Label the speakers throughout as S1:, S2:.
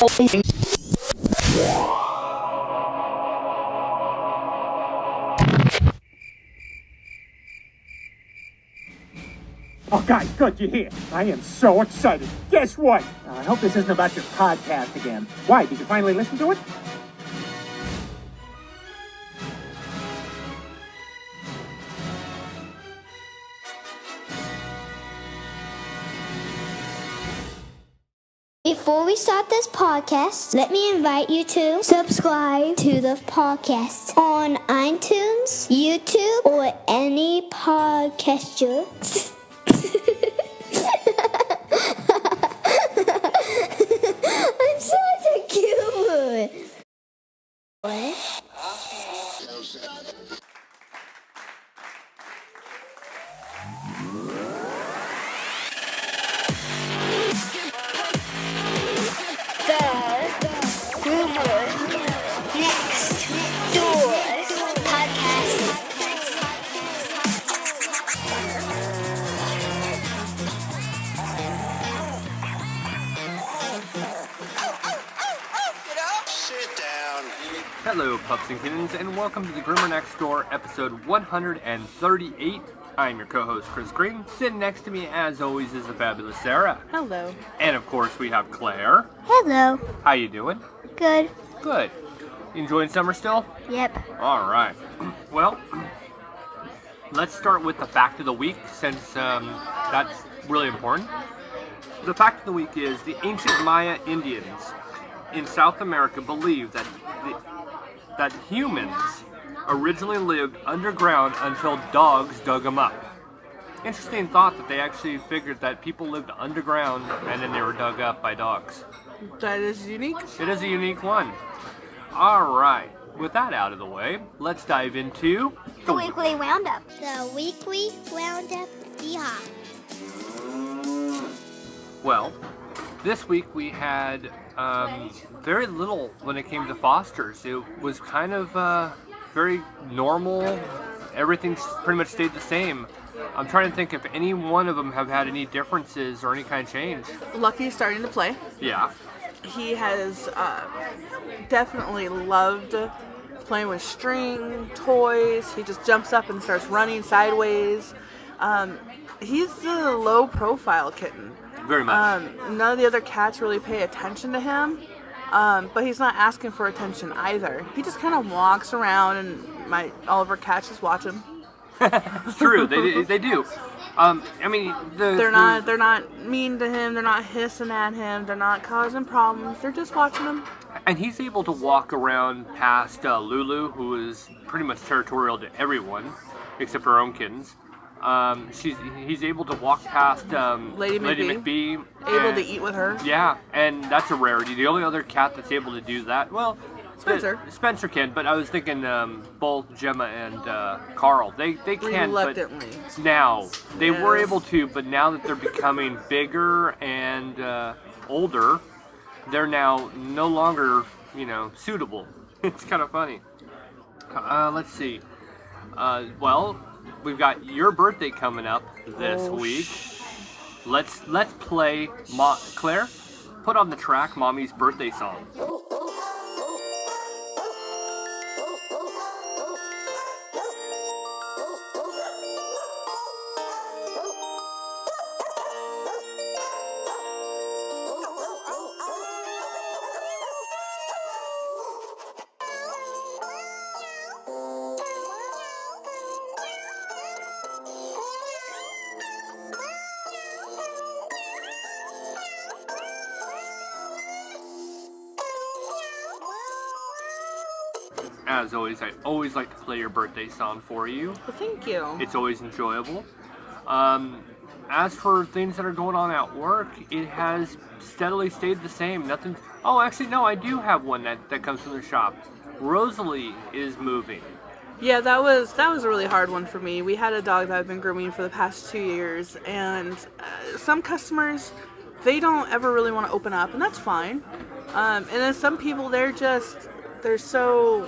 S1: Oh, guys, good, you're here. I am so excited. Guess what? I hope this isn't about your podcast again. Why, did you finally listen to it?
S2: Before we start this podcast, let me invite you to subscribe to the podcast on iTunes, YouTube, or any podcatcher. I'm such a cute. What? Groomer Next Door podcast.
S3: Sit down.
S4: Hello, Pups and Kittens, and welcome to the Groomer Next Door, episode 138. I'm your co-host, Chris Green. Sitting next to me, as always, is the fabulous Sarah.
S5: Hello.
S4: And, of course, we have Claire.
S2: Hello.
S4: How you doing?
S2: Good.
S4: Good. You enjoying summer still?
S2: Yep.
S4: All right. Well, let's start with the fact of the week, since that's really important. The fact of the week is the ancient Maya Indians in South America believed that humans originally lived underground until dogs dug them up. Interesting thought that they actually figured that people lived underground and then they were dug up by dogs.
S5: That is unique.
S4: It is a unique one. All right. With that out of the way, let's dive into
S2: The weekly roundup. The weekly roundup. Yeehaw.
S4: Well, this week we had very little when it came to fosters. It was kind of very normal. Everything pretty much stayed the same. I'm trying to think if any one of them have had any differences or any kind of change.
S5: Lucky's starting to play.
S4: Yeah.
S5: He has definitely loved playing with string, toys. He just jumps up and starts running sideways. He's a low-profile kitten.
S4: Very much.
S5: None of the other cats really pay attention to him, but he's not asking for attention either. He just kind of walks around, and all of our cats just watch him.
S4: It's true. They do. I mean,
S5: they're not mean to him. They're not hissing at him. They're not causing problems. They're just watching him.
S4: And he's able to walk around past Lulu, who is pretty much territorial to everyone except her own kittens. He's able to walk past
S5: Lady
S4: McBee.
S5: Able to eat with her.
S4: Yeah, and that's a rarity. The only other cat that's able to do that, well, Spencer can, but I was thinking both Gemma and Carl. They can,
S5: reluctantly.
S4: But now they were able to, but now that they're becoming bigger and older, they're now no longer, suitable. It's kind of funny. Let's see. Well, we've got your birthday coming up this week. Let's play. Claire, put on the track Mommy's birthday song. As always, I always like to play your birthday song for you.
S5: Well, thank you.
S4: It's always enjoyable. As for things that are going on at work, it has steadily stayed the same. Nothing. Oh, actually, no, I do have one that comes from the shop. Rosalie is moving.
S5: Yeah, that was a really hard one for me. We had a dog that I've been grooming for the past 2 years, and some customers, they don't ever really want to open up, and that's fine. And then some people, they're so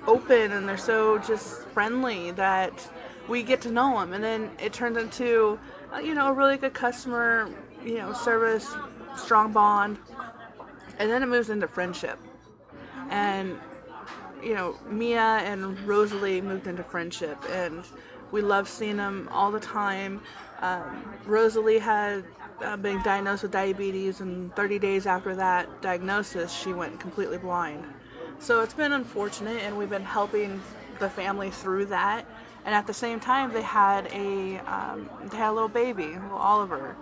S5: open and they're so just friendly that we get to know them, and then it turns into a really good customer service, strong bond. And then it moves into friendship. And, you know, Mia and Rosalie moved into friendship, and we love seeing them all the time. Rosalie had been diagnosed with diabetes, and 30 days after that diagnosis, she went completely blind. So it's been unfortunate, and we've been helping the family through that. And at the same time, they had a little baby, little Oliver.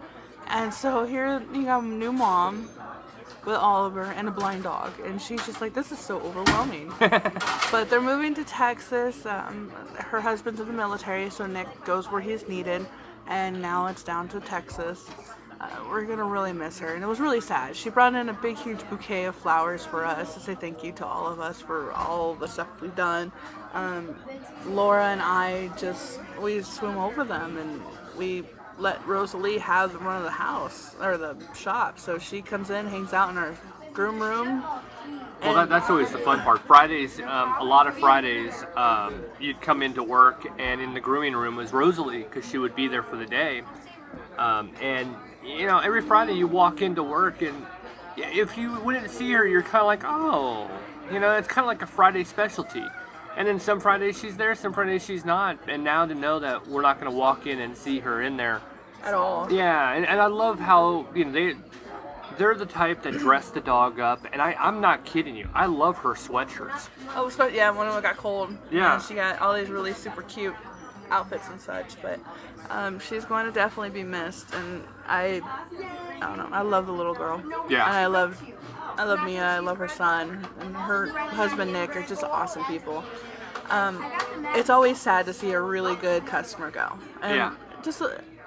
S5: And so here you have a new mom with Oliver and a blind dog, and she's just like, this is so overwhelming. But they're moving to Texas. Her husband's in the military, so Nick goes where he's needed, and now it's down to Texas. We're gonna really miss her, and it was really sad. She brought in a big, huge bouquet of flowers for us to say thank you to all of us for all the stuff we've done. Laura and I we swim over them, and we let Rosalie have the run of the house or the shop. So she comes in, hangs out in our groom room.
S4: Well, that's always the fun part. Fridays, a lot of Fridays, you'd come into work, and in the grooming room was Rosalie, because she would be there for the day. And you know, every Friday you walk into work, and if you wouldn't see her, you're kind of like, oh, you know, it's kind of like a Friday specialty. And then some Fridays she's there, some Fridays she's not. And now to know that we're not going to walk in and see her in there
S5: at all.
S4: Yeah, and I love how, you know, they're the type that dress the dog up, and I'm not kidding you. I love her sweatshirts.
S5: Oh, yeah, one of them got cold.
S4: Yeah.
S5: And she got all these really super cute outfits and such, but she's going to definitely be missed, and I don't know, I love the little girl.
S4: Yeah.
S5: And I love Mia, I love her son, and her husband Nick are just awesome people. It's always sad to see a really good customer go. And
S4: yeah.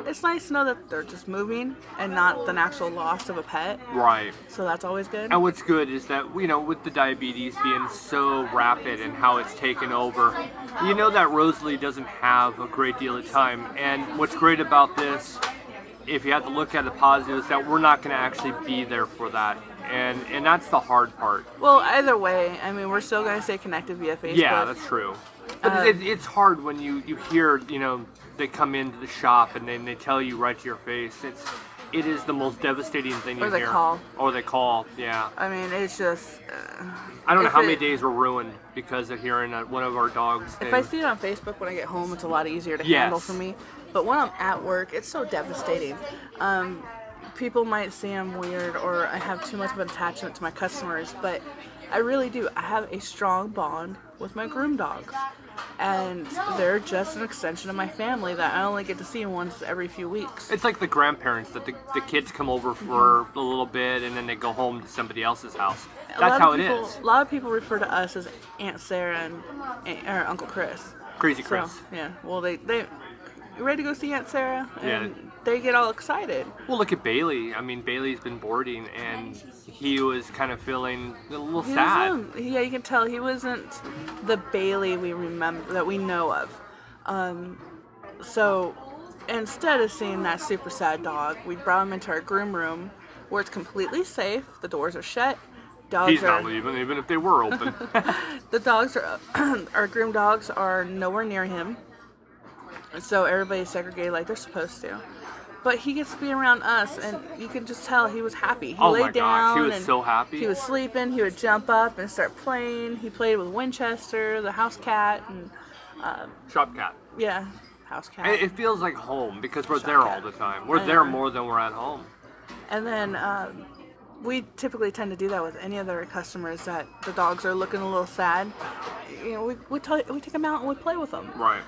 S5: It's nice to know that they're just moving and not the actual loss of a pet.
S4: Right.
S5: So that's always good.
S4: And what's good is that, you know, with the diabetes being so rapid and how it's taken over, you know that Rosalie doesn't have a great deal of time. And what's great about this, if you have to look at the positive, is that we're not going to actually be there for that. And that's the hard part.
S5: Well, either way, I mean, we're still going to stay connected via Facebook.
S4: Yeah, that's true. But it's hard when you hear, you know, they come into the shop and then they tell you right to your face. It is the most devastating thing you hear. Or they call, yeah.
S5: I mean, it's just...
S4: I don't know how many days were ruined because of hearing one of our dogs.
S5: If I see it on Facebook when I get home, it's a lot easier to handle for me. But when I'm at work, it's so devastating. People might say I'm weird or I have too much of an attachment to my customers, but I really do. I have a strong bond with my groom dogs. And they're just an extension of my family that I only get to see once every few weeks.
S4: It's like the grandparents that the kids come over for a little bit and then they go home to somebody else's house. That's how it is.
S5: A lot of people refer to us as Aunt Sarah and Uncle Chris.
S4: Crazy Chris.
S5: So, yeah. Well, they you ready to go see Aunt Sarah? And
S4: yeah.
S5: They get all excited.
S4: Well, look at Bailey. I mean, Bailey's been boarding, and he was kind of feeling a little sad.
S5: Yeah, you can tell he wasn't the Bailey we remember, that we know of. So instead of seeing that super sad dog, we brought him into our groom room where it's completely safe. The doors are shut.
S4: He's not leaving, even if they were open.
S5: The dogs are, our groom dogs are nowhere near him. So everybody's segregated like they're supposed to. But he gets to be around us, and you can just tell he was happy. He laid down.
S4: He was so happy.
S5: He was sleeping. He would jump up and start playing. He played with Winchester, the house cat, and
S4: shop cat.
S5: Yeah, house cat.
S4: It feels like home because we're there all the time. We're there more than we're at home.
S5: And then we typically tend to do that with any other customers that the dogs are looking a little sad. You know, we take them out and we play with them.
S4: Right.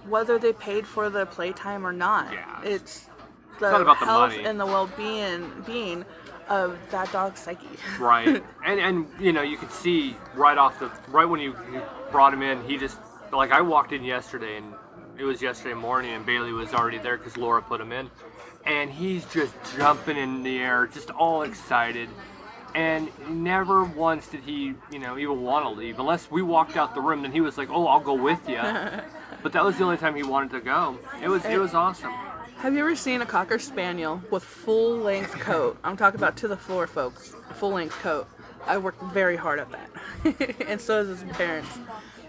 S5: Whether they paid for the playtime or not.
S4: Yeah.
S5: It's
S4: not about the
S5: health
S4: money.
S5: And the well-being of that dog's psyche.
S4: Right. And you know, you could see right when you brought him in, he just, like, I walked in yesterday, and it was yesterday morning, and Bailey was already there because Laura put him in. And he's just jumping in the air, just all excited. And never once did he, you know, even want to leave. Unless we walked out the room, then he was like, oh, I'll go with you. But that was the only time he wanted to go. It was awesome.
S5: Have you ever seen a Cocker Spaniel with full-length coat? I'm talking about to the floor, folks. Full-length coat. I worked very hard at that. And so does his parents.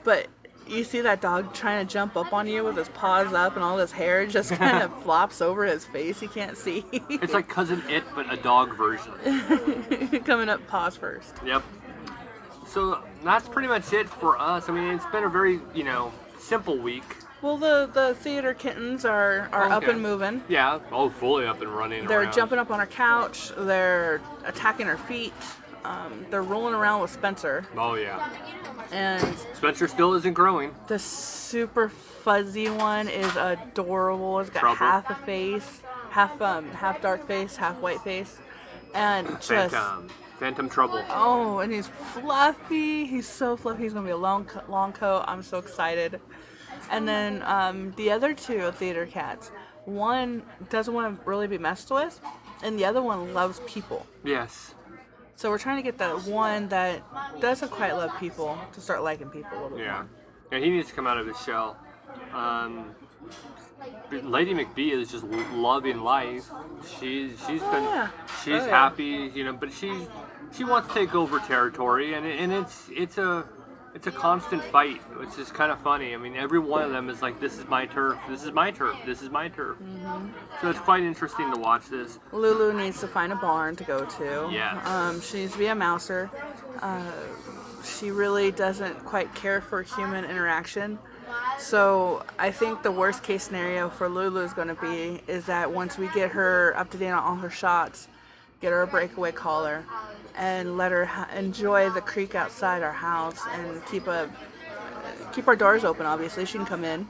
S5: But you see that dog trying to jump up on you with his paws up and all his hair just kind of flops over his face. He can't see.
S4: It's like Cousin It, but a dog version.
S5: Coming up paws first.
S4: Yep. So that's pretty much it for us. I mean, it's been a very, simple week.
S5: Well, the theater kittens are up and moving.
S4: Yeah, fully up and running.
S5: They're
S4: around.
S5: jumping up on our couch. They're attacking our feet. They're rolling around with Spencer.
S4: Oh, yeah.
S5: And
S4: Spencer still isn't growing.
S5: the super fuzzy one is adorable. It's got
S4: Trouble.
S5: half a face, half dark face, half white face, and just
S4: Phantom Trouble.
S5: oh, and he's fluffy. He's so fluffy. He's gonna be a long coat. I'm so excited. And then the other two theater cats, one doesn't want to really be messed with, and the other one loves people.
S4: Yes.
S5: So we're trying to get that one that doesn't quite love people to start liking people a little bit
S4: Yeah.
S5: more.
S4: Yeah, he needs to come out of his shell. Lady McBee is just loving life. She's happy, but she wants to take over territory, and it's a constant fight. It's just kind of funny. I mean, every one of them is like, this is my turf, this is my turf, this is my turf. Mm-hmm. So it's quite interesting to watch this.
S5: Lulu needs to find a barn to go to.
S4: Yes.
S5: She needs to be a mouser. She really doesn't quite care for human interaction. So I think the worst case scenario for Lulu is going to be is that once we get her up to date on all her shots, get her a breakaway collar, and let her enjoy the creek outside our house, and keep our doors open. Obviously, she can come in,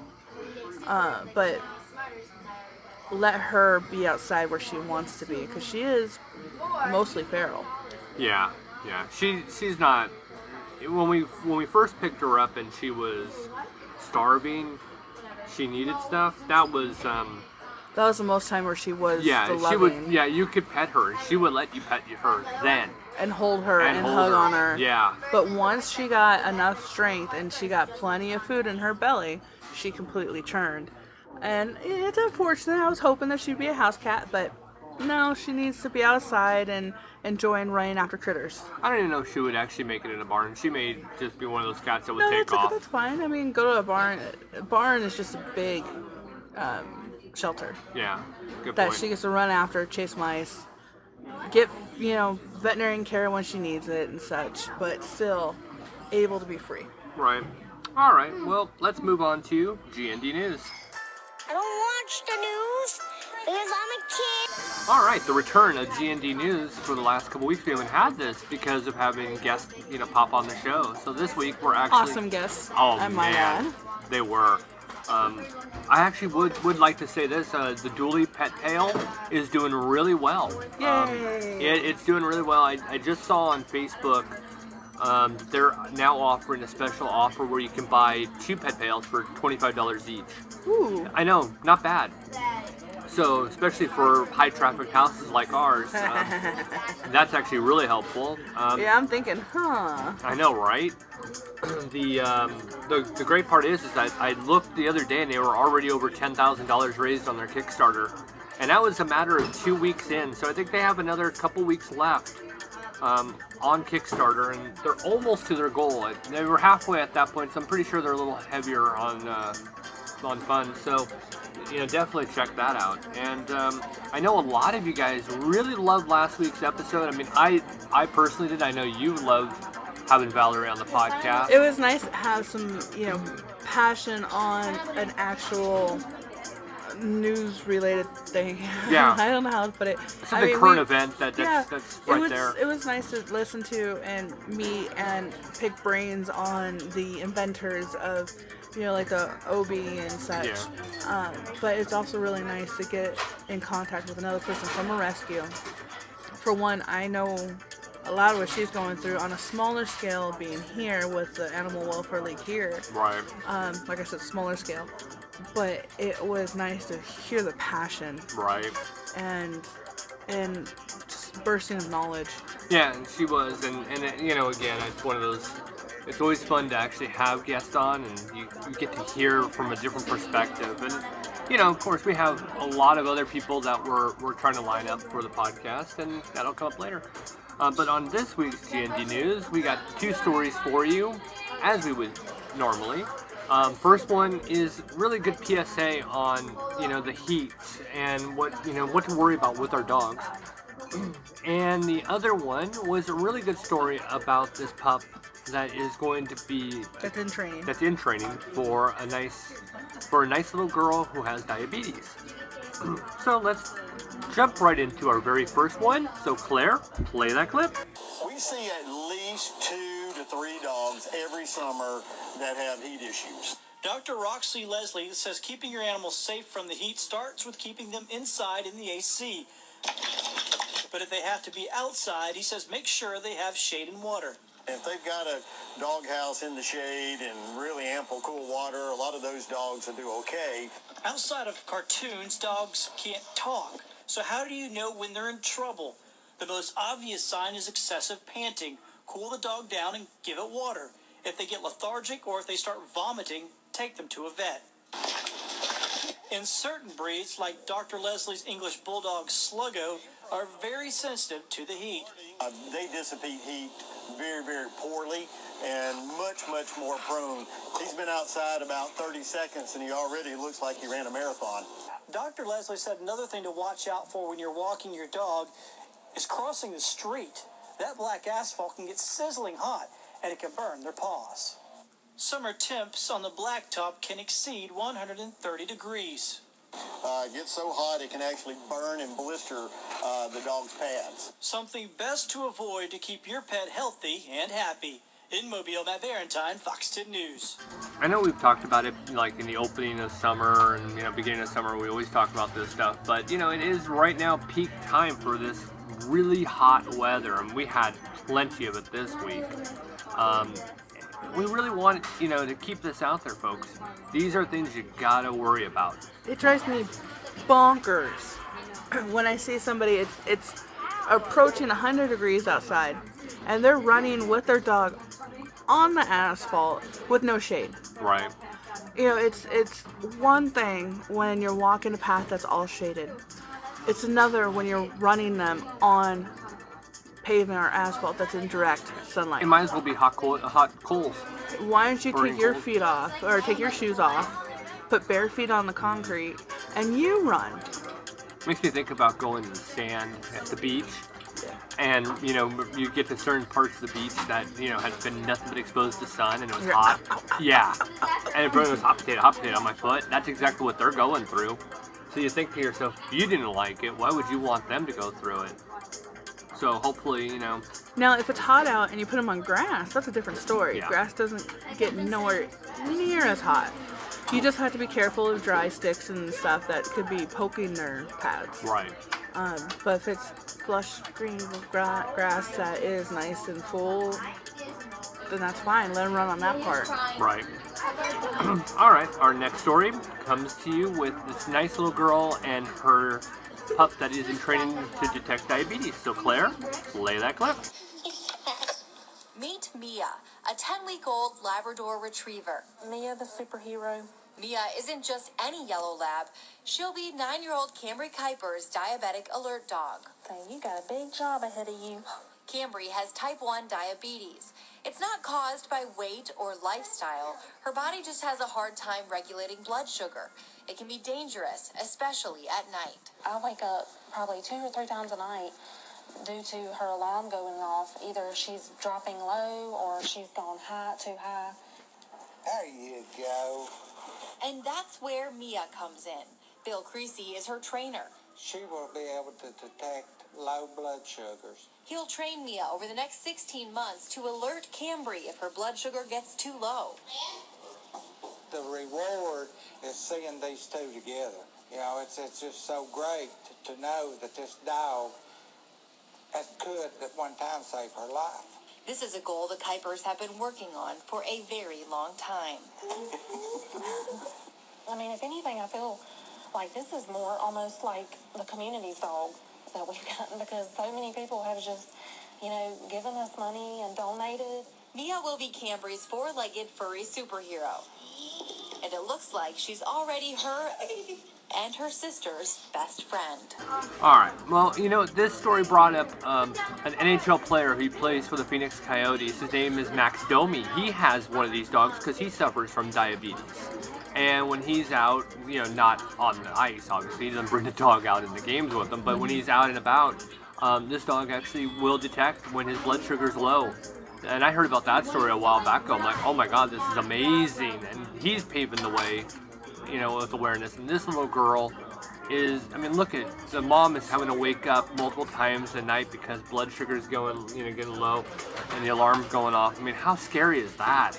S5: but let her be outside where she wants to be, because she is mostly feral.
S4: Yeah. She's not. When we first picked her up and she was starving, she needed stuff. That was
S5: the most time where she was the loving.
S4: she would. Yeah, you could pet her. She would let you pet her then.
S5: And hold her and hug on her.
S4: Yeah.
S5: But once she got enough strength and she got plenty of food in her belly, she completely churned. And it's unfortunate. I was hoping that she'd be a house cat, but no, she needs to be outside and enjoying running after critters.
S4: I don't even know if she would actually make it in a barn. She may just be one of those cats that would take off.
S5: That's fine. I mean, go to a barn. A barn is just a big shelter.
S4: Yeah, good
S5: that
S4: point.
S5: She gets to run after, chase mice, get veterinarian care when she needs it and such, but still able to be free.
S4: Right. All right. Well, let's move on to GND News.
S2: I don't watch the news because I'm a kid.
S4: All right, the return of GND News. For the last couple weeks, we haven't had this because of having guests, pop on the show. So this week we're actually
S5: awesome guests.
S4: Oh
S5: man,
S4: man, they were. I actually would like to say this: the Dooley Pet Pail is doing really well.
S5: Yay!
S4: It's doing really well. I just saw on Facebook they're now offering a special offer where you can buy 2 pet pails for $25 each.
S5: Ooh.
S4: I know, not bad. So, especially for high traffic houses like ours, that's actually really helpful.
S5: Yeah, I'm thinking,
S4: I know, right? The great part is that I looked the other day and they were already over $10,000 raised on their Kickstarter, and that was a matter of 2 weeks in. So I think they have another couple weeks left on Kickstarter, and they're almost to their goal. They were halfway at that point, so I'm pretty sure they're a little heavier on funds. So definitely check that out. And I know a lot of you guys really loved last week's episode. I mean, I personally did. I know you loved having Valerie on the podcast.
S5: It was nice to have some, passion on an actual news-related thing.
S4: Yeah.
S5: I don't know how to put it.
S4: Current event that's right there.
S5: It was nice to listen to and meet and pick brains on the inventors of, like the OB and such.
S4: Yeah.
S5: But it's also really nice to get in contact with another person from a rescue. For one, I know a lot of what she's going through on a smaller scale, being here with the Animal Welfare League here.
S4: Right.
S5: Like I said, smaller scale. But it was nice to hear the passion.
S4: Right.
S5: And just bursting of knowledge.
S4: Yeah, and she was, and again, it's one of those. It's always fun to actually have guests on, and you get to hear from a different perspective. And of course, we have a lot of other people that we're trying to line up for the podcast, and that'll come up later. But on this week's GND News, we got 2 stories for you, as we would normally. First one is really good PSA on, the heat and what to worry about with our dogs. And the other one was a really good story about this pup that is going to be
S5: That's in training.
S4: For a nice little girl who has diabetes. So let's jump right into our very first one. So Claire, play that clip.
S3: We see at least 2 to 3 dogs every summer that have heat issues.
S6: Dr. Roxley Leslie says keeping your animals safe from the heat starts with keeping them inside in the AC. But if they have to be outside, he says make sure they have shade and water.
S3: If they've got a dog house in the shade and really ample cool water, a lot of those dogs will do okay.
S6: Outside of cartoons, dogs can't talk. So how do you know when they're in trouble? The most obvious sign is excessive panting. Cool the dog down and give it water. If they get lethargic or if they start vomiting, take them to a vet. In certain breeds, like Dr. Leslie's English Bulldog Sluggo, are very sensitive to the heat.
S3: They dissipate heat very, very poorly and much, much more prone. He's been outside about 30 seconds and he already looks like he ran a marathon.
S6: Dr. Leslie said another thing to watch out for when you're walking your dog is crossing the street. That black asphalt can get sizzling hot and it can burn their paws. Summer temps on the blacktop can exceed 130 degrees.
S3: It gets so hot it can actually burn and blister the dog's pads.
S6: Something best to avoid to keep your pet healthy and happy. In Mobile, Matt Barrentine, Fox 10 News.
S4: I know we've talked about it like in the opening of summer and beginning of summer. We always talk about this stuff, but it is right now peak time for this really hot weather, and we had plenty of it this week. We really want to keep this out there, folks. These are things you gotta worry about.
S5: It drives me bonkers when I see somebody, it's approaching 100 degrees outside, and they're running with their dog on the asphalt with no shade.
S4: Right.
S5: It's one thing when you're walking a path that's all shaded. It's another when you're running them on pavement or asphalt that's in direct sunlight.
S4: It might as well be hot coals.
S5: Why don't you
S4: Burning
S5: take your
S4: coals.
S5: feet off, or take your shoes off, put bare feet on the concrete, and you run?
S4: Makes me think about going to the sand at the beach, and you get to certain parts of the beach that has been nothing but exposed to sun, and it was hot. Yeah, and it was hot potato on my foot. That's exactly what they're going through. So you think to yourself, if you didn't like it, why would you want them to go through it? So hopefully,
S5: Now, if it's hot out and you put them on grass, that's a different story.
S4: Yeah.
S5: Grass doesn't get nowhere near as hot. You just have to be careful of dry sticks and stuff that could be poking their pads.
S4: Right.
S5: But if it's lush green grass that is nice and full, then that's fine. Let them run on that part.
S4: Right. All right. Our next story comes to you with this nice little girl and her pup that is in training to detect diabetes. So Claire, play that clip.
S7: Meet Mia, a 10-week-old Labrador Retriever.
S8: Mia, the superhero.
S7: Mia isn't just any yellow lab. She'll be 9-year-old Cambry Kuiper's diabetic alert dog.
S8: So you got a big job ahead of you.
S7: Cambry has type 1 diabetes. It's not caused by weight or lifestyle. Her body just has a hard time regulating blood sugar. It can be dangerous, especially at night.
S8: I wake up probably 2 or 3 times a night due to her alarm going off. Either she's dropping low or she's gone too high.
S3: There you go.
S7: And that's where Mia comes in. Bill Creasy is her trainer.
S9: She will be able to detect low blood sugars.
S7: He'll train Mia over the next 16 months to alert Cambry if her blood sugar gets too low.
S9: The reward is seeing these two together. It's just so great to know that this dog could at one time save her life.
S7: This is a goal the Kuipers have been working on for a very long time.
S8: I mean, if anything, I feel like this is more almost like the community's dog that we've gotten, because so many people have just, given us money and donated.
S7: Mia will be Cambry's 4-legged furry superhero. And it looks like she's already her and her sister's best friend.
S4: All right. Well, this story brought up an NHL player who plays for the Phoenix Coyotes. His name is Max Domi. He has one of these dogs because he suffers from diabetes. And when he's out, not on the ice, obviously, he doesn't bring the dog out in the games with him, but when he's out and about, this dog actually will detect when his blood sugar's low. And I heard about that story a while back ago. I'm like, oh my God, this is amazing. And he's paving the way, with awareness. And this little girl is, look at, the mom is having to wake up multiple times a night because blood sugar's going, getting low and the alarm's going off. How scary is that?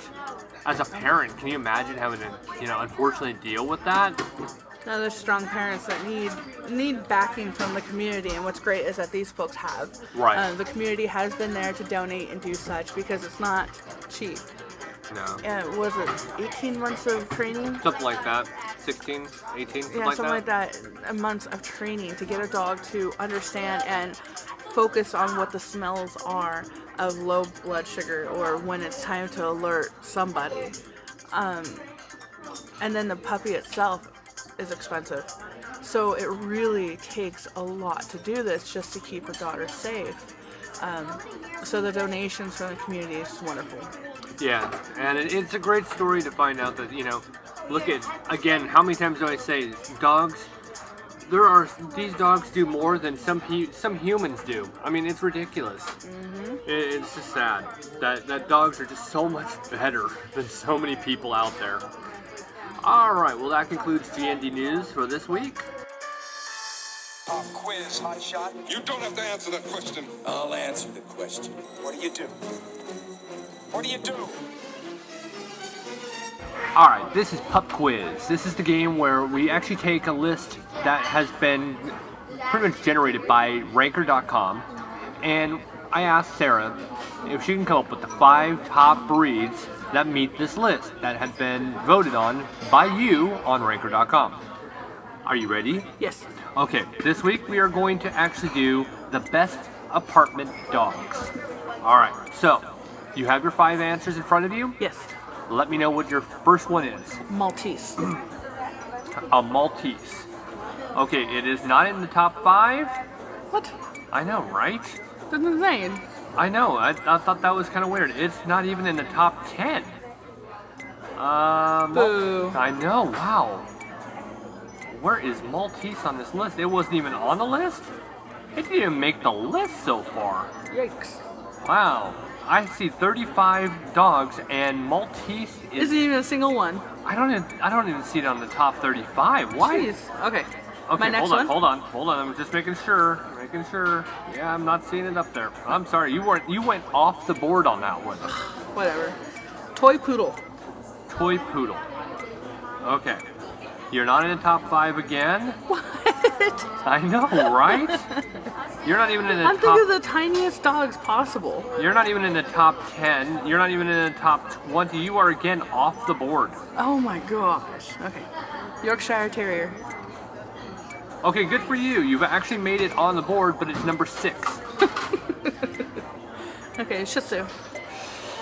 S4: As a parent, can you imagine having to, unfortunately deal with that?
S5: Now, there's strong parents that need backing from the community, and what's great is that these folks have.
S4: Right.
S5: The community has been there to donate and do such because it's not cheap.
S4: No.
S5: And was it 18 months of training?
S4: Something like that. 16, 18, something like that.
S5: Months of training to get a dog to understand and focus on what the smells are of low blood sugar or when it's time to alert somebody. And then the puppy itself is expensive. So it really takes a lot to do this just to keep her daughter safe. So the donations from the community is wonderful.
S4: Yeah, and it's a great story to find out that, look at, again, how many times do I say dogs, these dogs do more than some humans do. It's ridiculous. Mm-hmm. It's just sad that dogs are just so much better than so many people out there. All right, well, that concludes GND News for this week.
S10: Quiz, hotshot.
S11: You don't have to answer that question.
S10: I'll answer the question. What do you do? What do you do?
S4: All right, this is Pup Quiz. This is the game where we actually take a list that has been pretty much generated by Ranker.com, and I asked Sarah if she can come up with the 5 top breeds that meet this list that had been voted on by you on Ranker.com. Are you ready?
S5: Yes.
S4: Okay, this week we are going to actually do the best apartment dogs. All right, so you have your 5 answers in front of you?
S5: Yes.
S4: Let me know what your first one is.
S5: Maltese.
S4: A Maltese. Okay, it is not in the top 5.
S5: What?
S4: I know, right?
S5: That's insane.
S4: I know, I thought that was kind of weird. It's not even in the top 10.
S5: Boo.
S4: I know, wow. Where is Maltese on this list? It wasn't even on the list? It didn't even make the list so far.
S5: Yikes.
S4: Wow. I see 35 dogs and Maltese
S5: isn't even a single one.
S4: I don't even see it on the top 35. Why?
S5: Jeez. Okay.
S4: Okay,
S5: My next
S4: hold on. I'm just making sure. Yeah, I'm not seeing it up there. I'm sorry. You went off the board on that one.
S5: Whatever. Toy poodle.
S4: Toy poodle. Okay. You're not in the top 5 again?
S5: What?
S4: I know, right? You're not even in the top...
S5: I'm thinking of the tiniest dogs possible.
S4: You're not even in the top 10. You're not even in the top 20. You are again off the board.
S5: Oh my gosh. Okay. Yorkshire Terrier.
S4: Okay, good for you. You've actually made it on the board, but it's number 6.
S5: Okay, Shih Tzu.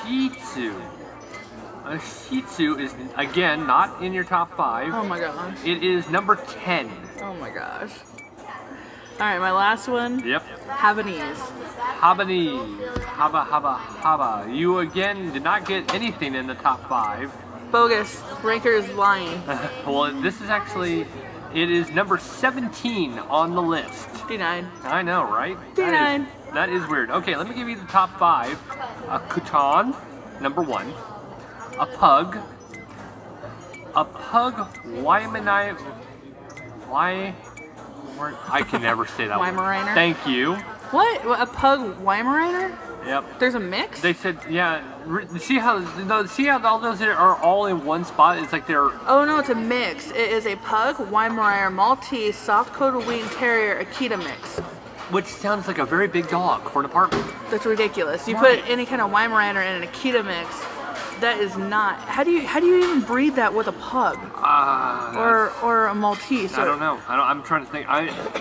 S4: Shih Tzu. A Shih Tzu is, again, not in your top 5.
S5: Oh my gosh.
S4: It is number 10.
S5: Oh my gosh. Alright, my last one.
S4: Yep.
S5: Havanese.
S4: Havanese. Haba. You, again, did not get anything in the top 5.
S5: Bogus. Ranker is lying.
S4: Well, this is actually... It is number 17 on the list.
S5: D9.
S4: I know, right?
S5: D9.
S4: That is weird. Okay, let me give you the top 5. A Kutan, number 1. A Pug. Weimaraner. I can never say that word.
S5: Weimaraner.
S4: Thank you.
S5: What? A Pug Weimaraner?
S4: Yep.
S5: There's a mix?
S4: They said, yeah. See how all those are all in one spot? It's like they're...
S5: Oh no, it's a mix. It is a Pug, Weimaraner, Maltese, soft-coated Wheaten Terrier, Akita mix.
S4: Which sounds like a very big dog for an apartment.
S5: That's ridiculous. You
S4: Right.
S5: put any kind of Weimaraner in an Akita mix, that is not... How do you even breed that with a Pug? Or a Maltese?
S4: I don't know. I'm trying to think.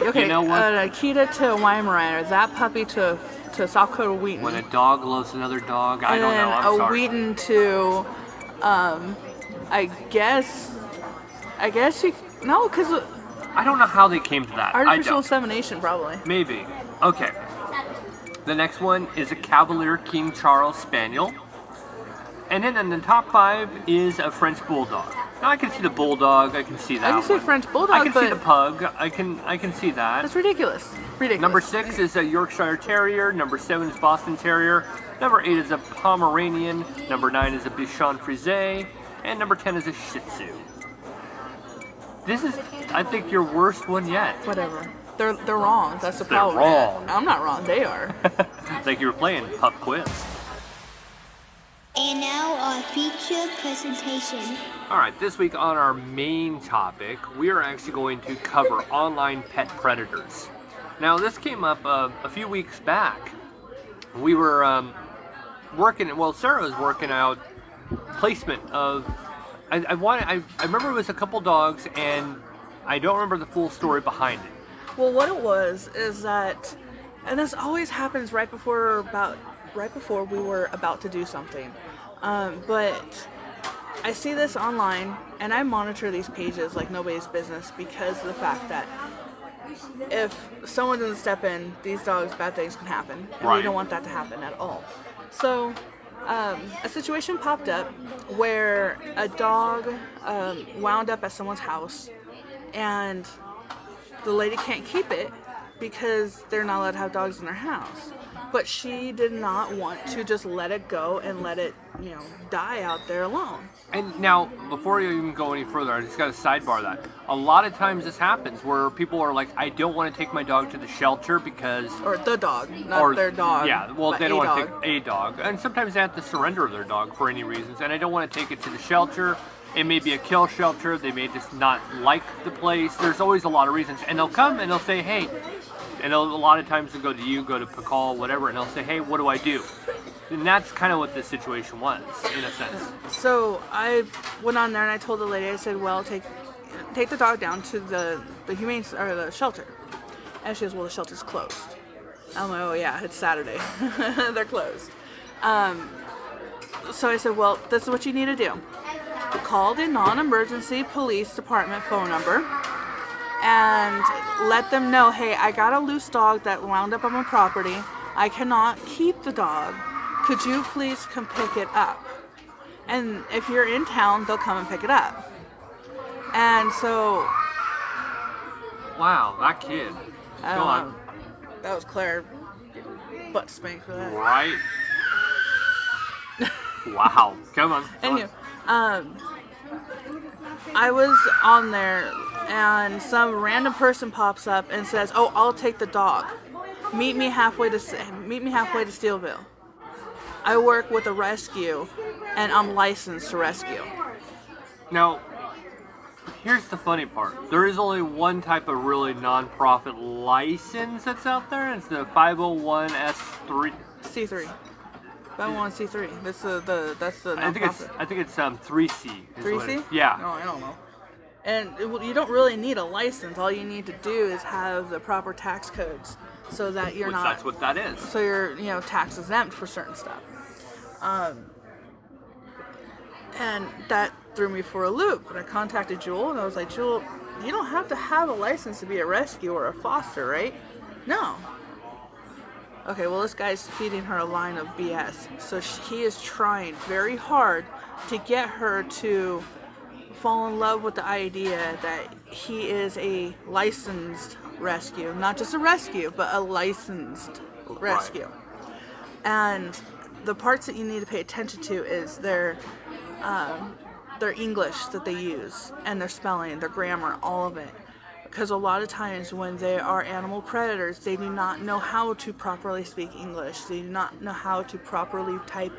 S5: Okay,
S4: you know what?
S5: An Akita to a Weimaraner, that puppy to soft-coated Wheaten.
S4: When a dog loves another dog, I don't know. I'm sorry.
S5: Wheaten to, I guess you, no, because
S4: I don't know how they came to that.
S5: Artificial insemination, probably.
S4: Maybe. Okay. The next one is a Cavalier King Charles Spaniel. And then in the top 5 is a French Bulldog. Now I can see the Bulldog, I can see that
S5: I can see
S4: one.
S5: French Bulldog,
S4: I can see
S5: but
S4: the Pug, I can see that.
S5: that's ridiculous. Ridiculous.
S4: Number 6 is a Yorkshire Terrier. Number 7 is Boston Terrier. Number 8 is a Pomeranian. Number 9 is a Bichon Frise. And number 10 is a Shih Tzu. This is, I think, your worst one yet.
S5: Whatever. They're wrong. That's the problem.
S4: They're wrong.
S5: I'm not wrong. They are.
S4: Like you were playing Pup Quiz.
S2: And now our feature presentation.
S4: Alright, this week on our main topic, we are actually going to cover online pet predators. Now, this came up a few weeks back. We were Sarah was working out placement of, I remember it was a couple dogs, and I don't remember the full story behind it.
S5: Well, what it was is that, and this always happens right before we were about to do something. But I see this online, and I monitor these pages like nobody's business because of the fact that if someone doesn't step in, these dogs, bad things can happen, and we don't want that to happen at all. So a situation popped up where a dog wound up at someone's house, and the lady can't keep it because they're not allowed to have dogs in their house. But she did not want to just let it go and let it, die out there alone.
S4: And now, before you even go any further, I just got to sidebar that. A lot of times this happens where people are like, I don't want to take my dog to the shelter because...
S5: Or the dog, not their dog.
S4: Yeah, well, they don't want to take a dog. And sometimes they have to surrender their dog for any reasons. And I don't want to take it to the shelter. It may be a kill shelter. They may just not like the place. There's always a lot of reasons. And they'll come and they'll say, hey... And a lot of times they'll go to you, go to Pakal, whatever, and they'll say, hey, what do I do? And that's kind of what this situation was, in a sense.
S5: So I went on there and I told the lady, I said, well, take the dog down to the humane, or the shelter. And she goes, well, the shelter's closed. I'm like, oh yeah, it's Saturday. They're closed. So I said, well, this is what you need to do. Call the non-emergency police department phone number and let them know, hey, I got a loose dog that wound up on my property. I cannot keep the dog. Could you please come pick it up? And if you're in town, they'll come and pick it up. And so...
S4: Wow, that kid. Go on.
S5: That was Claire. Butt spank for that.
S4: Right? Wow. Come on.
S5: Anyway, I was on there, and some random person pops up and says, "Oh, I'll take the dog. Meet me halfway to Steelville. I work with a rescue, and I'm licensed to rescue."
S4: Now, here's the funny part. There is only one type of really non-profit license that's out there. It's the 501c3.
S5: C3. 501c3. That's the non-profit.
S4: I think it's 3C.
S5: 3C?
S4: Yeah.
S5: No, I don't know. And you don't really need a license. All you need to do is have the proper tax codes, so that you're not.
S4: That's what that is.
S5: So you're tax exempt for certain stuff. And that threw me for a loop. And I contacted Jewel, and I was like, Jewel, you don't have to have a license to be a rescue or a foster, right? No. Okay, well, this guy's feeding her a line of BS. So he is trying very hard to get her to fall in love with the idea that he is a licensed rescue. Not just a rescue, but a licensed rescue. And the parts that you need to pay attention to is their English that they use, and their spelling, their grammar, all of it. Because a lot of times when they are animal predators, they do not know how to properly speak English. They do not know how to properly type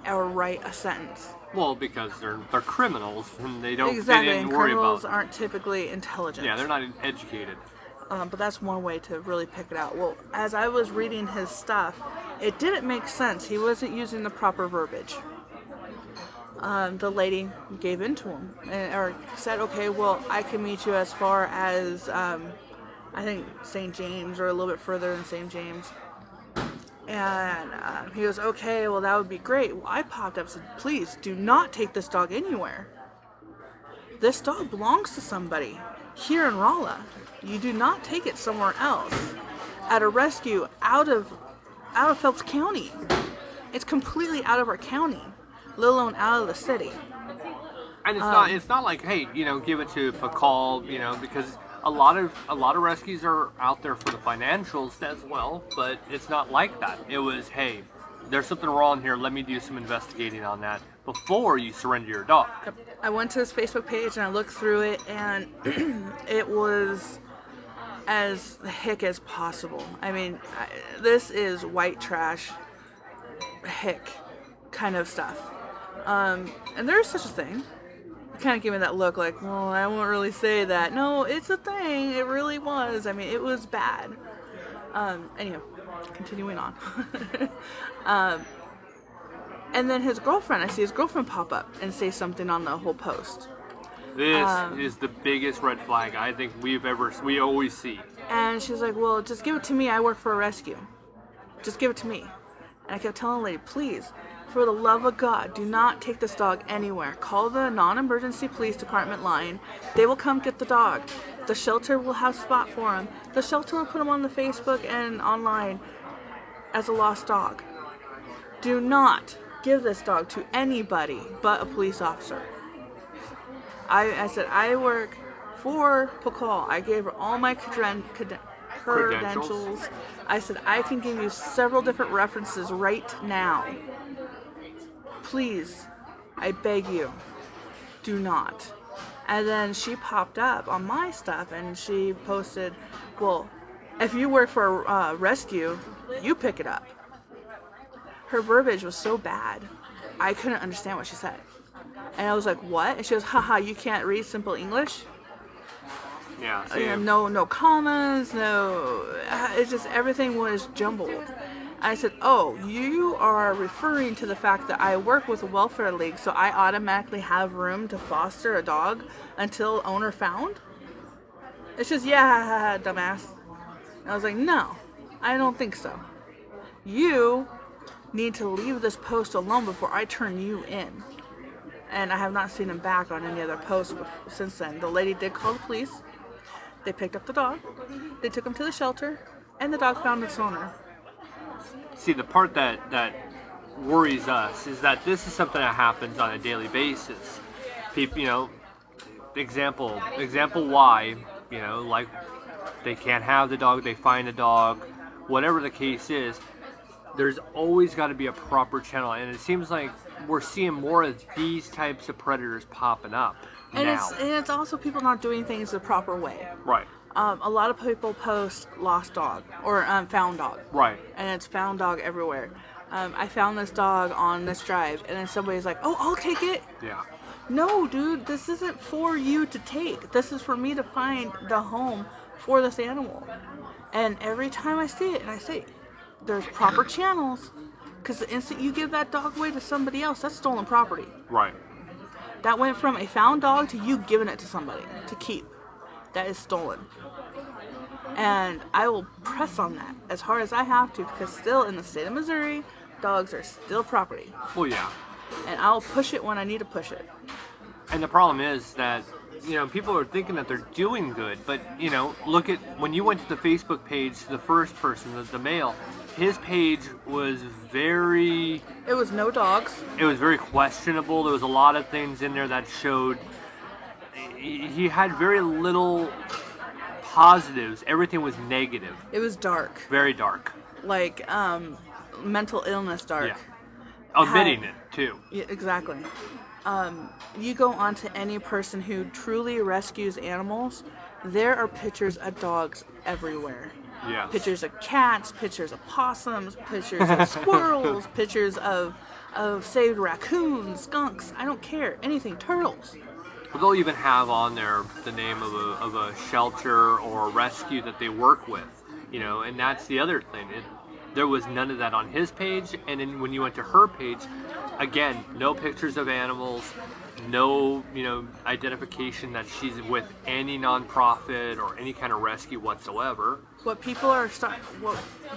S5: or write a sentence.
S4: Well, because they're criminals, and they didn't
S5: and
S4: worry
S5: criminals
S4: about.
S5: aren't typically intelligent.
S4: Yeah, they're not educated.
S5: But that's one way to really pick it out. Well, as I was reading his stuff, it didn't make sense. He wasn't using the proper verbiage. The lady gave in to him, or said, okay, well, I can meet you as far as, I think, St. James, or a little bit further than St. James. And he goes, okay, well, that would be great. Well, I popped up and said, please, do not take this dog anywhere. This dog belongs to somebody. here in Rolla. You do not take it somewhere else at a rescue out of Phelps County. It's completely out of our county, let alone out of the city.
S4: And it's not like, hey, give it to Pakal, because a lot of rescues are out there for the financials as well, but it's not like that. It was, hey, there's something wrong here. Let me do some investigating on that before you surrender your dog.
S5: I went to his Facebook page and I looked through it, and it was as hick as possible. I mean, this is white trash, hick kind of stuff. And there's such a thing. It kind of gave me that look like, well, I won't really say that. No, it's a thing. It really was. I mean, it was bad. Anyhow, continuing on. And then his girlfriend, I see his girlfriend pop up and say something on the whole post.
S4: This is the biggest red flag I think we always see.
S5: And she's like, well, just give it to me. I work for a rescue. Just give it to me. And I kept telling the lady, please, for the love of God, do not take this dog anywhere. Call the non-emergency police department line. They will come get the dog. The shelter will have a spot for him. The shelter will put him on the Facebook and online as a lost dog. Do not give this dog to anybody but a police officer. I said, I work for Pakal. I gave her all my credentials. I said, I can give you several different references right now. Please, I beg you, do not. And then she popped up on my stuff and she posted, well, if you work for a rescue, you pick it up. Her verbiage was so bad, I couldn't understand what she said. And I was like, what? And she goes, haha, you can't read simple English?
S4: Yeah.
S5: No commas, it's just everything was jumbled. I said, oh, you are referring to the fact that I work with a welfare league, so I automatically have room to foster a dog until owner found? It's just, yeah, dumbass. And I was like, no, I don't think so. You need to leave this post alone before I turn you in. And I have not seen him back on any other posts since then. The lady did call the police. They picked up the dog. They took him to the shelter, and the dog found its owner.
S4: See, the part that worries us is that this is something that happens on a daily basis. People, example Y, like they can't have the dog, they find the dog, whatever the case is, there's always got to be a proper channel, and it seems like we're seeing more of these types of predators popping up now.
S5: It's also people not doing things the proper way.
S4: Right.
S5: A lot of people post lost dog or found dog.
S4: Right.
S5: And it's found dog everywhere. I found this dog on this drive, and then somebody's like, oh, I'll take it.
S4: Yeah.
S5: No, dude, this isn't for you to take. This is for me to find the home for this animal. And every time I see it, and I say, there's proper channels, because the instant you give that dog away to somebody else, that's stolen property.
S4: Right.
S5: That went from a found dog to you giving it to somebody to keep. That is stolen. And I will press on that as hard as I have to, because still in the state of Missouri, dogs are still property.
S4: Well, yeah.
S5: And I'll push it when I need to push it.
S4: And the problem is that, people are thinking that they're doing good, but, look at, when you went to the Facebook page, the first person, the male, his page was very...
S5: It was no dogs.
S4: It was very questionable. There was a lot of things in there that showed... He had very little positives. Everything was negative.
S5: It was dark.
S4: Very dark.
S5: Like, mental illness dark.
S4: Yeah. Admitting it, too.
S5: Yeah, exactly. You go on to any person who truly rescues animals, there are pictures of dogs everywhere.
S4: Yes.
S5: Pictures of cats, pictures of possums, pictures of squirrels, pictures of saved raccoons, skunks, I don't care, anything, turtles.
S4: They'll even have on there the name of a shelter or a rescue that they work with, and that's the other thing. There was none of that on his page, and then when you went to her page, again, no pictures of animals, no, identification that she's with any nonprofit or any kind of rescue whatsoever.
S5: What people are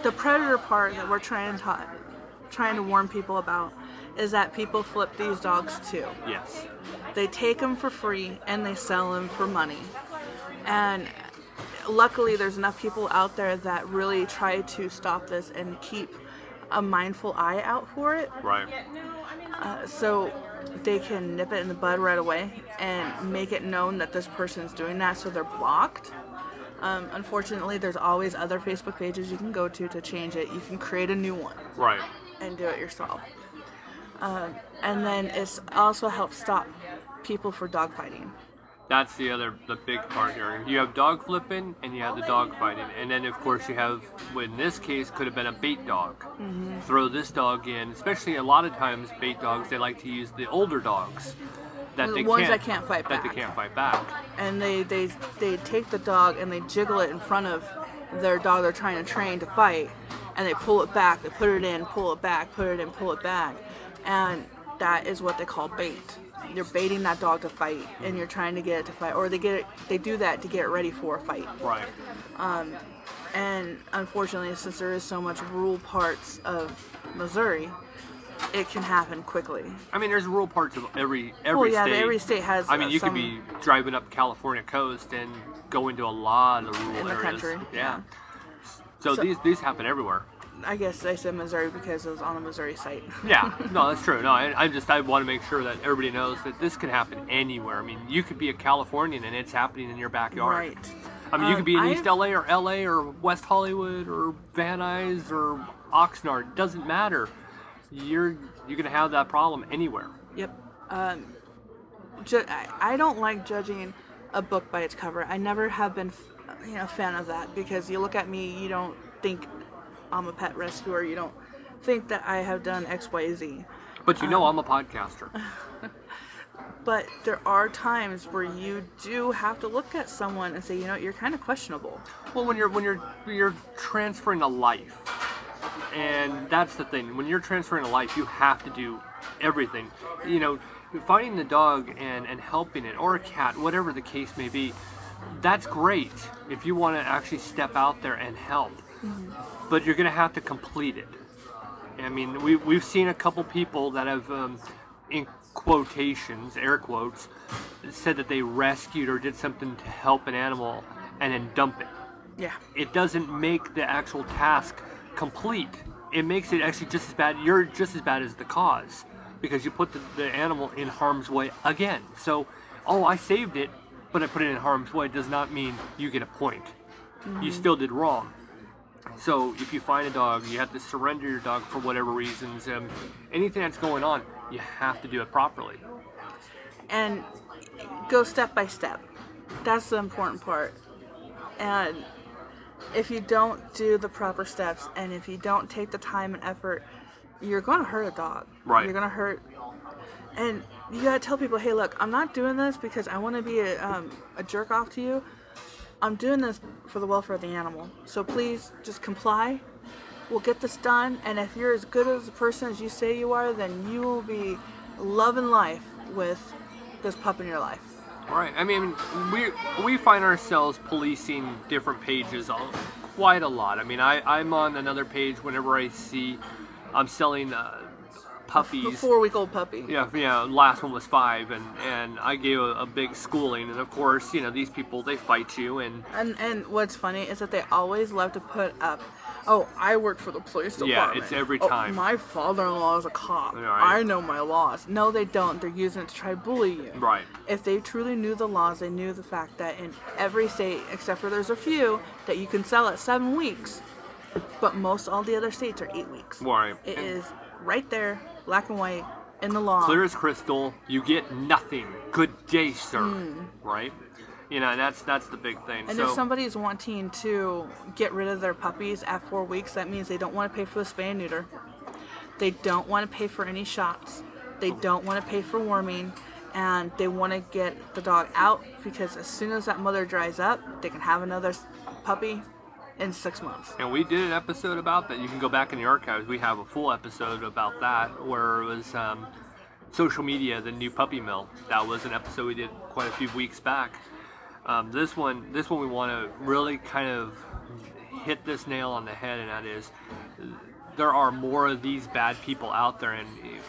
S5: the predator part that we're trying to warn people about is that people flip these dogs too.
S4: Yes.
S5: They take them for free and they sell them for money. And luckily, there's enough people out there that really try to stop this and keep a mindful eye out for it.
S4: Right.
S5: So they can nip it in the bud right away and make it known that this person's doing that, so they're blocked. Unfortunately, there's always other Facebook pages you can go to change it. You can create a new one.
S4: Right.
S5: And do it yourself. And then it's also helps stop people for dog fighting.
S4: That's the big part here. You have dog flipping and you have the dog fighting. And then, of course, you have, in this case, could have been a bait dog.
S5: Mm-hmm.
S4: Throw this dog in, especially a lot of times, bait dogs, they like to use the older dogs.
S5: The ones that can't fight back.
S4: That they can't fight back.
S5: And they take the dog and they jiggle it in front of their dog they're trying to train to fight. And they pull it back, they put it in, pull it back, put it in, pull it back. And that is what they call bait. You're baiting that dog to fight, and you're trying to get it to fight, or they do that to get it ready for a fight.
S4: Right.
S5: And unfortunately, since there is so much rural parts of Missouri, it can happen quickly.
S4: I mean, there's rural parts of every
S5: well, yeah,
S4: state.
S5: Every state has.
S4: I mean, you could be driving up California coast and go into a lot of rural
S5: in the
S4: areas.
S5: country.
S4: Yeah. So these happen everywhere.
S5: I guess I said Missouri because it was on the Missouri site.
S4: Yeah, no, that's true. No, I want to make sure that everybody knows that this can happen anywhere. I mean, you could be a Californian and it's happening in your backyard.
S5: Right.
S4: I mean, you could be in East LA or West Hollywood or Van Nuys or Oxnard. It doesn't matter. You're gonna have that problem anywhere.
S5: Yep. I don't like judging a book by its cover. I never have been, a fan of that, because you look at me, you don't think I'm a pet rescuer. You don't think that I have done X, Y, Z.
S4: But I'm a podcaster.
S5: But there are times where you do have to look at someone and say, you're kind of questionable.
S4: Well, when you're transferring a life, and that's the thing. When you're transferring a life, you have to do everything. Finding the dog and helping it, or a cat, whatever the case may be, that's great if you want to actually step out there and help. Mm-hmm. But you're going to have to complete it. I mean, we've seen a couple people that have, in quotations, air quotes, said that they rescued or did something to help an animal and then dump it.
S5: Yeah.
S4: It doesn't make the actual task complete. It makes it actually just as bad. You're just as bad as the cause, because you put the animal in harm's way again. So, I saved it, but I put it in harm's way does not mean you get a point. Mm-hmm. You still did wrong. So if you find a dog, you have to surrender your dog for whatever reasons. Anything that's going on, you have to do it properly.
S5: And go step by step. That's the important part. And if you don't do the proper steps, and if you don't take the time and effort, you're going to hurt a dog.
S4: Right.
S5: You're going to hurt. And you got to tell people, hey, look, I'm not doing this because I want to be a jerk off to you. I'm doing this for the welfare of the animal. So please just comply. We'll get this done. And if you're as good as a person as you say you are, then you will be loving life with this pup in your life.
S4: Right. I mean, we find ourselves policing different pages quite a lot. I mean, I'm on another page whenever I see I'm selling puppies.
S5: A 4-week-old puppy.
S4: Yeah. Last one was 5, and I gave a big schooling. And of course, these people, they fight you. And
S5: what's funny is that they always love to put up, I work for the police department.
S4: Yeah, it's every time.
S5: My father-in-law is a cop.
S4: Right.
S5: I know my laws. No, they don't. They're using it to try to bully you.
S4: Right.
S5: If they truly knew the laws, they knew the fact that in every state, except for there's a few, that you can sell at 7 weeks. But most all the other states are 8 weeks.
S4: Right.
S5: It is right there, black and white, in the law.
S4: Clear as crystal. You get nothing. Good day, sir. Right? And that's the big thing.
S5: And if somebody is wanting to get rid of their puppies at 4 weeks, that means they don't want to pay for the spay and neuter. They don't want to pay for any shots. They don't want to pay for worming. And they want to get the dog out, because as soon as that mother dries up, they can have another puppy in 6 months.
S4: And we did an episode about that. You can go back in the archives. We have a full episode about that, where it was social media, the new puppy mill. That was an episode we did quite a few weeks back. This one we want to really kind of hit this nail on the head, and that is there are more of these bad people out there,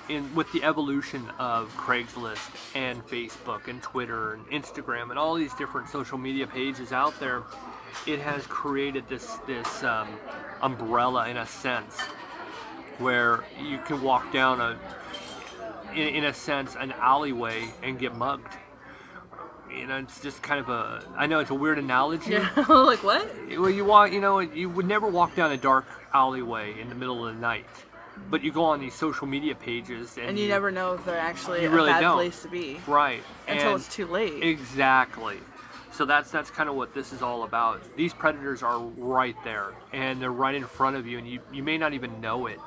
S4: and with the evolution of Craigslist and Facebook and Twitter and Instagram and all these different social media pages out there, it has created this umbrella, in a sense, where you can walk down in a sense, an alleyway and get mugged. It's just kind of I know it's a weird analogy.
S5: Yeah, like what?
S4: Well, you would never walk down a dark alleyway in the middle of the night, but you go on these social media pages and
S5: you never know if they're actually a
S4: really
S5: bad
S4: don't.
S5: place to be.
S4: Right.
S5: Until it's too late.
S4: Exactly. So that's kind of what this is all about. These predators are right there, and they're right in front of you, and you may not even know it.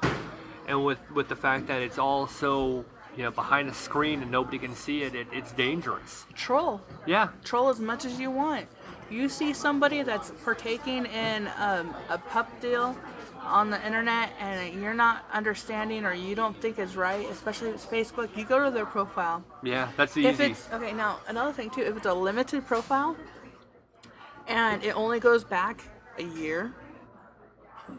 S4: And with the fact that it's all so behind a screen and nobody can see it, it's dangerous.
S5: Troll.
S4: Yeah.
S5: Troll as much as you want. You see somebody that's partaking in a pup deal on the internet and you're not understanding or you don't think is right, especially if it's Facebook, you go to their profile.
S4: Yeah, that's easy.
S5: Okay, now another thing too, if it's a limited profile and it only goes back a year,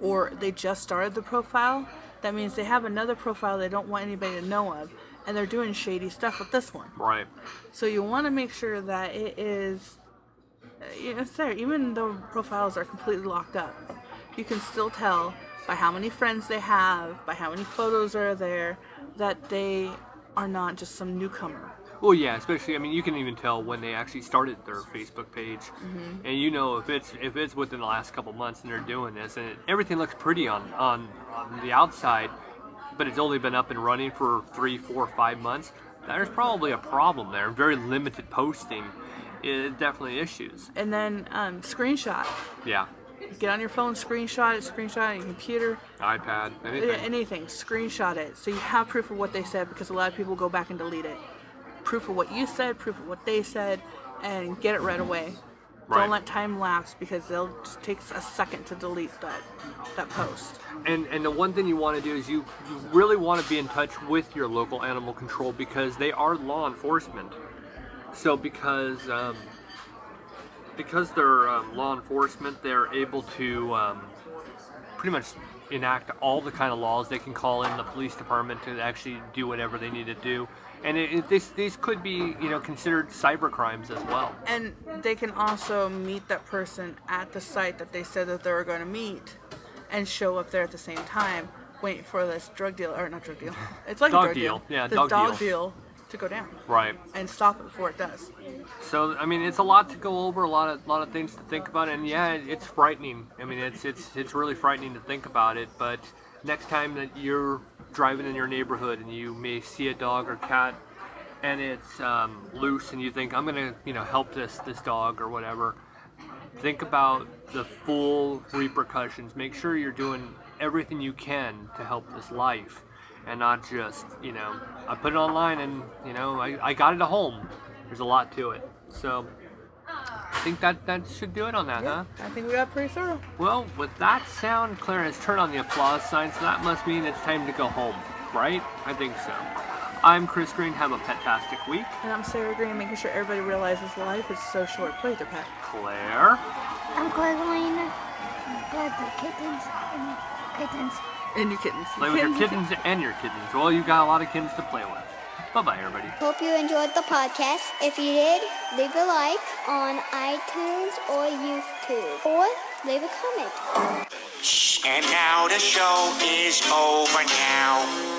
S5: or they just started the profile, that means they have another profile they don't want anybody to know of, and they're doing shady stuff with this one.
S4: Right.
S5: So you want to make sure that it is, it's there, even though profiles are completely locked up. You can still tell by how many friends they have, by how many photos are there, that they are not just some newcomer.
S4: Well, yeah, especially, you can even tell when they actually started their Facebook page.
S5: Mm-hmm.
S4: And if it's within the last couple months and they're doing this, and everything looks pretty on the outside, but it's only been up and running for 3, 4, 5 months, there's probably a problem there. Very limited posting is definitely issues.
S5: And then screenshot.
S4: Yeah.
S5: Get on your phone, screenshot it on your computer.
S4: iPad,
S5: Anything, screenshot it. So you have proof of what they said, because a lot of people go back and delete it. Proof of what you said, proof of what they said, and get it right away.
S4: Right.
S5: Don't let time lapse, because they'll just take a second to delete that post.
S4: And the one thing you want to do is you really want to be in touch with your local animal control, because they are law enforcement. So because they're law enforcement, they're able to pretty much enact all the kind of laws. They can call in the police department to actually do whatever they need to do. And these could be, considered cyber crimes as well.
S5: And they can also meet that person at the site that they said that they were going to meet, and show up there at the same time, waiting for this drug deal, or not drug deal. It's like
S4: dog
S5: a drug
S4: deal.
S5: deal.
S4: Yeah,
S5: the
S4: dog
S5: deal to go down.
S4: Right.
S5: And stop it before it does.
S4: So it's a lot to go over, a lot of things to think about, and yeah, it's frightening. It's really frightening to think about it. But next time that you're driving in your neighborhood and you may see a dog or cat and it's loose, and you think, I'm gonna help this dog or whatever, think about the full repercussions. Make sure you're doing everything you can to help this life, and not just I put it online and I got it at home. There's a lot to it. So I think that should do it on that,
S5: yeah,
S4: huh?
S5: I think we got pretty thorough.
S4: Well, with that sound, Claire has turned on the applause sign, so that must mean it's time to go home, right? I think so. I'm Chris Green. Have a pet-tastic week.
S5: And I'm Sarah Green, making sure everybody realizes life is so short. Play with your pet.
S4: Claire.
S2: I'm Claire. Got the kittens and kittens.
S5: And your kittens.
S4: Play with your kittens and your kittens. Well, you've got a lot of kittens to play with. Bye-bye, everybody.
S2: Hope you enjoyed the podcast. If you did, leave a like on iTunes or YouTube, or leave a comment.
S12: And now the show is over now.